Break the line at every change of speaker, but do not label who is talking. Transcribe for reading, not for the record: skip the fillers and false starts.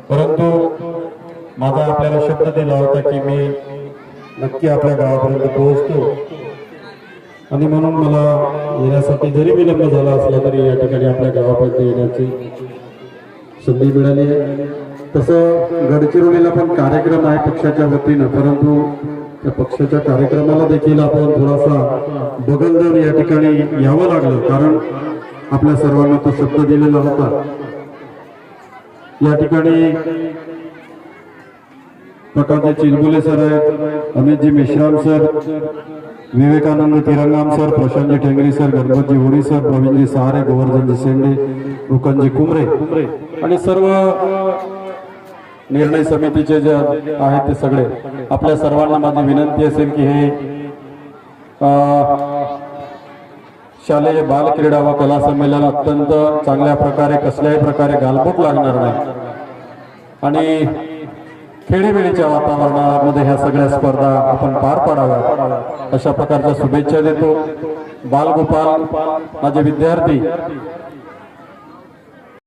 परंतु माझा आपल्याला शब्द दिला होता की मी नक्की आपल्या गावापर्यंत पोहोचतो आणि म्हणून मला येण्यासाठी जरी विलंब झाला असला तरी या ठिकाणी आपल्या गावापर्यंत येण्याची संधी मिळाली आहे। तसं गडचिरोलीला पण कार्यक्रम आहे पक्षाच्या वतीनं, परंतु त्या पक्षाच्या कार्यक्रमाला देखील आपण थोडासा बगल देऊन या ठिकाणी यावं लागलं, कारण आपल्या सर्वांना तो शब्द दिलेला होता। या ठिकाणी प्रकाशजी चिलबुले सर आहेत, Amitji Meshram sir, Vivekanand Tirangam sir, Prashantji Thengri sir, Ganpatji Hodi sir, Pravinji Sahare, Govardhanji Shende, Rukanji Kumre आणि सर्व निर्णय समितीचे जे आहेत ते सगळे। आपल्या सर्वांना माझी विनंती असेल की हे शालेय बाल क्रीडा व कला संमेलन अत्यंत चांगल्या प्रकारे कसल्याही प्रकारे गालबोट लागणार नाही आणि खेळीमेळीच्या वातावरणामध्ये ह्या सगळ्या स्पर्धा आपण पार पाडाव्या अशा प्रकारच्या शुभेच्छा देतो। बालगोपाल माझे विद्यार्थी